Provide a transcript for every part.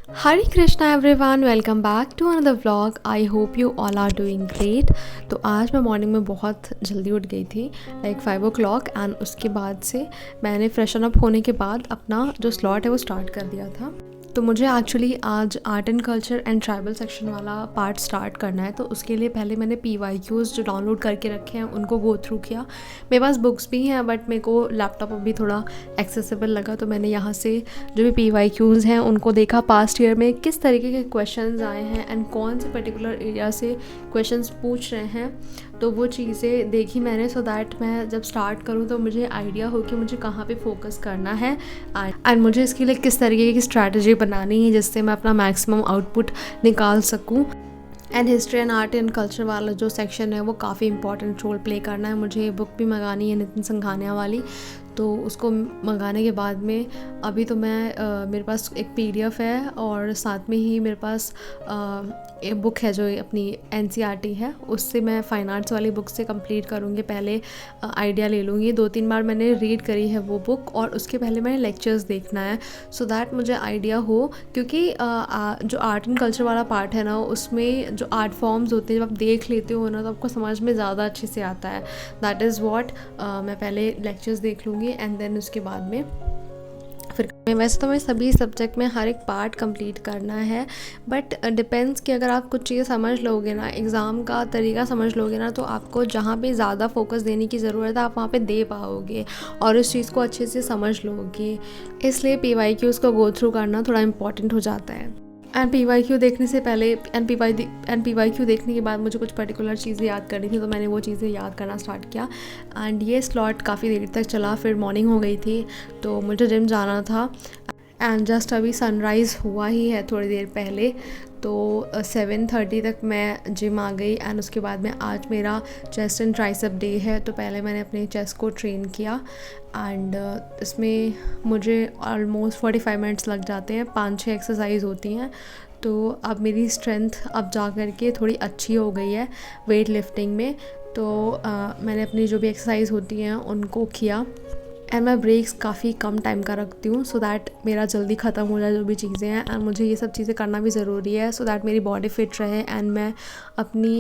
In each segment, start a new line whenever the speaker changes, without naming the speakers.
Hare Krishna everyone, welcome back to another vlog. I hope you all are doing great. तो आज मैं morning में बहुत जल्दी उठ गई थी, लाइक 5 o'clock, एंड उसके बाद से मैंने फ्रेशन अप होने के बाद अपना जो स्लॉट है वो स्टार्ट कर दिया था। तो मुझे एक्चुअली आज art and culture and tribal section वाला पार्ट स्टार्ट करना है। तो उसके लिए पहले मैंने PYQs जो डाउनलोड करके रखे हैं उनको गो थ्रू किया। मेरे पास बुक्स भी हैं बट मेरे को लैपटॉप अभी थोड़ा एक्सेसिबल लगा, तो मैंने यहाँ से जो भी PYQs हैं उनको देखा, पास्ट ईयर में किस तरीके के क्वेश्चंस आए हैं एंड कौन से पर्टिकुलर एरिया से क्वेश्चंस पूछ रहे हैं। तो वो चीज़ें देखी मैंने, सो दैट मैं जब स्टार्ट करूँ तो मुझे आइडिया हो कि मुझे कहाँ पे फोकस करना है एंड मुझे इसके लिए किस तरीके की स्ट्रैटेजी बनानी है जिससे मैं अपना मैक्सिमम आउटपुट निकाल सकूँ। And history and art and culture वाला जो सेक्शन है वो काफ़ी इंपॉर्टेंट रोल प्ले करना है। मुझे ये बुक भी मंगानी है नितिन संघानिया वाली, तो उसको मंगाने के बाद में अभी तो मैं मेरे पास एक PDF है और साथ में ही मेरे पास एक बुक है जो अपनी NCERT है, उससे मैं फ़ाइन आर्ट्स वाली बुक से कंप्लीट करूँगी। पहले आइडिया ले लूँगी। 2-3 बार मैंने रीड करी है वो बुक और उसके पहले मैंने लेक्चर्स देखना है, सो दैट मुझे आइडिया हो। क्योंकि जो आर्ट एंड कल्चर वाला पार्ट है ना, उसमें जो आर्ट फॉर्म्स होते हैं जब आप देख लेते हो ना तो आपको समझ में ज़्यादा अच्छे से आता है। दैट इज़ वॉट मैं पहले लेक्चर्स देख लूँगी एंड देन उसके बाद में फिर वैसे तो मैं सभी सब्जेक्ट में हर एक पार्ट कंप्लीट करना है, बट डिपेंड्स कि अगर आप कुछ चीज़ें समझ लोगे ना, एग्ज़ाम का तरीका समझ लोगे ना, तो आपको जहाँ पे ज़्यादा फोकस देने की ज़रूरत है आप वहाँ पे दे पाओगे और उस चीज़ को अच्छे से समझ लोगे। इसलिए PYQs को गो थ्रू करना थोड़ा इम्पॉर्टेंट हो जाता है। एंड PYQ देखने से पहले PYQ देखने के बाद मुझे कुछ पर्टिकुलर चीज़ें याद करनी थी, तो मैंने वो चीज़ें याद करना स्टार्ट किया। एंड ये स्लॉट काफ़ी देर तक चला, फिर मॉर्निंग हो गई थी तो मुझे जिम जाना था। एंड जस्ट अभी सनराइज़ हुआ ही है थोड़ी देर पहले, तो 7:30 तक मैं जिम आ गई। एंड उसके बाद में आज मेरा चेस्ट एंड ट्राइसेप डे है, तो पहले मैंने अपने चेस्ट को ट्रेन किया एंड इसमें मुझे ऑलमोस्ट 45 मिनट्स लग जाते हैं। 5-6 एक्सरसाइज होती हैं, तो अब मेरी स्ट्रेंथ अब जा कर के थोड़ी अच्छी हो गई है वेट लिफ्टिंग में। तो मैंने अपनी जो भी एक्सरसाइज होती हैं उनको किया एंड मैं ब्रेक्स काफ़ी कम टाइम का रखती हूँ, सो दैट मेरा जल्दी ख़त्म हो जाए जो भी चीज़ें हैं। एंड मुझे ये सब चीज़ें करना भी ज़रूरी है, सो दैट मेरी बॉडी फिट रहे एंड मैं अपनी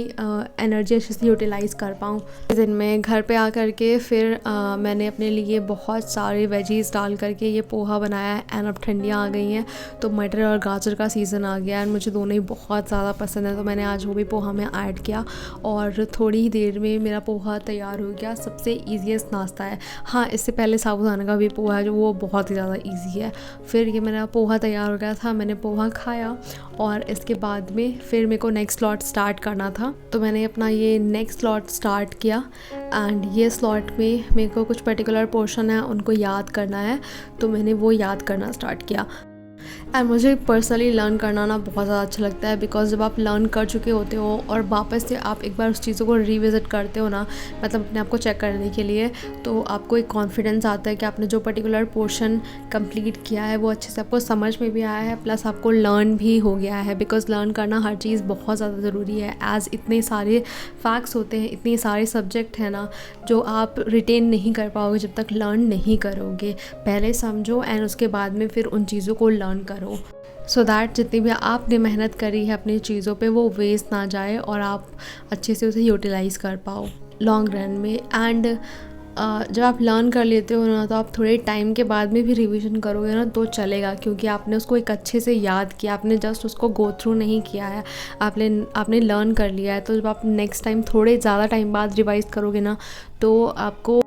एनर्जी अच्छे से यूटिलाइज़ कर पाऊँ। दिन में घर पे आ कर के फिर मैंने अपने लिए बहुत सारे वेजीज़ डाल करके ये पोहा बनाया है। एंड अब ठंडियाँ आ गई हैं तो मटर और गाजर का सीज़न आ गया एंड मुझे दोनों ही बहुत ज़्यादा पसंद है, तो मैंने आज वो भी पोहा में ऐड किया और थोड़ी ही देर में मेरा पोहा तैयार हो गया। सबसे ईजीएस्ट नाश्ता है। हाँ, इससे पहले साबूदाना का भी पोहा है जो वो बहुत ही ज़्यादा इजी है। फिर ये मेरा पोहा तैयार हो गया था, मैंने पोहा खाया और इसके बाद में फिर मेरे को नेक्स्ट स्लॉट स्टार्ट करना था, तो मैंने अपना ये नेक्स्ट स्लॉट स्टार्ट किया। एंड ये स्लॉट में मेरे को कुछ पर्टिकुलर पोर्शन है उनको याद करना है, तो मैंने वो याद करना स्टार्ट किया। एंड मुझे पर्सनली लर्न करना ना बहुत ज़्यादा अच्छा लगता है, बिकॉज जब आप लर्न कर चुके होते हो और वापस से आप एक बार उस चीज़ों को रिविज़िट करते हो ना, मतलब अपने आप को चेक करने के लिए, तो आपको एक कॉन्फिडेंस आता है कि आपने जो पर्टिकुलर पोर्शन कंप्लीट किया है वो अच्छे से आपको समझ में भी आया है, प्लस आपको लर्न भी हो गया है। बिकॉज लर्न करना हर चीज़ बहुत ज़्यादा ज़रूरी है, एज़ इतने सारे फैक्ट्स होते हैं, इतने सारे सब्जेक्ट हैं ना जो आप रिटेन नहीं कर पाओगे जब तक लर्न नहीं करोगे। पहले समझो एंड उसके बाद में फिर उन चीज़ों को लर्न करो, सो दैट जितनी भी आपने मेहनत करी है अपनी चीज़ों पे वो वेस्ट ना जाए और आप अच्छे से उसे यूटिलाइज़ कर पाओ लॉन्ग रन में। एंड जब आप लर्न कर लेते हो ना, तो आप थोड़े टाइम के बाद में भी रिवीजन करोगे ना तो चलेगा, क्योंकि आपने उसको एक अच्छे से याद किया, आपने जस्ट उसको गो थ्रू नहीं किया है, आपने लर्न कर लिया है। तो जब आप नेक्स्ट टाइम थोड़े ज़्यादा टाइम बाद रिवाइज करोगे ना, तो आपको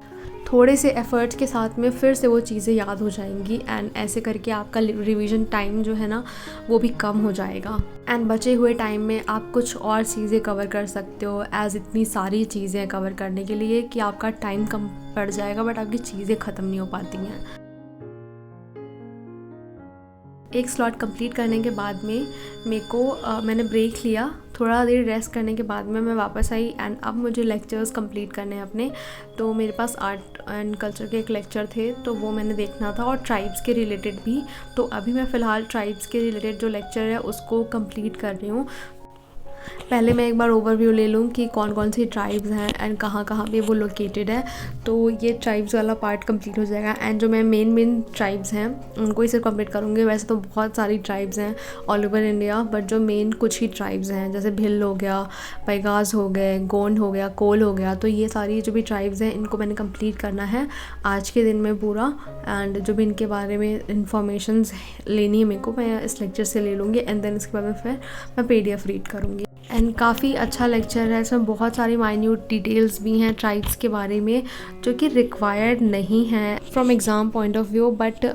थोड़े से एफ़र्ट्स के साथ में फिर से वो चीज़ें याद हो जाएंगी एंड ऐसे करके आपका रिवीजन टाइम जो है ना वो भी कम हो जाएगा। एंड बचे हुए टाइम में आप कुछ और चीज़ें कवर कर सकते हो, एज़ इतनी सारी चीज़ें कवर करने के लिए कि आपका टाइम कम पड़ जाएगा बट आपकी चीज़ें ख़त्म नहीं हो पाती हैं। एक स्लॉट कंप्लीट करने के बाद में मैंने ब्रेक लिया, थोड़ा देर रेस्ट करने के बाद में मैं वापस आई एंड अब मुझे लेक्चर्स कंप्लीट करने हैं अपने। तो मेरे पास आर्ट एंड कल्चर के एक लेक्चर थे तो वो मैंने देखना था और ट्राइब्स के रिलेटेड भी। तो अभी मैं फ़िलहाल ट्राइब्स के रिलेटेड जो लेक्चर है उसको कंप्लीट कर रही हूँ। पहले मैं एक बार ओवरव्यू ले लूँ कि कौन कौन सी ट्राइब्स हैं एंड कहाँ कहाँ पे वो लोकेटेड है, तो ये ट्राइब्स वाला पार्ट कंप्लीट हो जाएगा। एंड जो मैं मेन ट्राइब्स हैं उनको ही सिर्फ कंप्लीट करूँगी। वैसे तो बहुत सारी ट्राइब्स हैं ऑल ओवर इंडिया, बट जो मेन कुछ ही ट्राइब्स हैं जैसे भिल हो गया, पैगास हो गए, गोंड हो गया, कोल हो गया, तो ये सारी जो भी ट्राइब्स हैं इनको मैंने कंप्लीट करना है आज के दिन में पूरा। एंड जो भी इनके बारे में इंफॉर्मेशन लेनी है मेरे को, मैं इस लेक्चर से ले लूँगी एंड देन इसके बाद में फिर मैं PDF रीड करूँगी। एंड काफ़ी अच्छा लेक्चर है, इसमें बहुत सारी माइन्यूट डिटेल्स भी हैं ट्राइब्स के बारे में जो कि रिक्वायर्ड नहीं है from exam point of view, but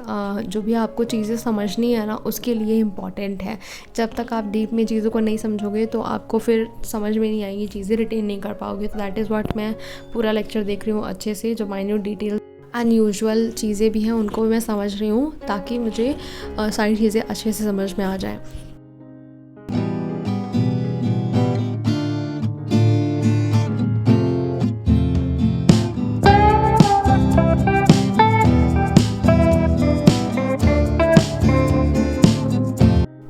जो भी आपको चीज़ें समझनी है ना उसके लिए इम्पॉर्टेंट है। जब तक आप डीप में चीज़ों को नहीं समझोगे तो आपको फिर समझ में नहीं आएंगी, चीज़ें रिटेन नहीं कर पाओगे। तो दैट इज़ व्हाट मैं पूरा लेक्चर देख रही हूँ अच्छे से, जो माइन्यूट डिटेल्स अनयूजुअल चीज़ें भी हैं उनको भी मैं समझ रही हूँ ताकि मुझे सारी चीज़ें अच्छे से समझ में आ जाए।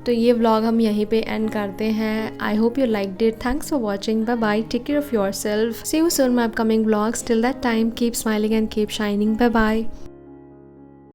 तो ये व्लॉग हम यहीं पे एंड करते हैं। I hope you liked it. Thanks for watching. Bye bye. Take care of yourself. See you soon my upcoming vlogs. Till that time keep smiling and keep shining. Bye bye.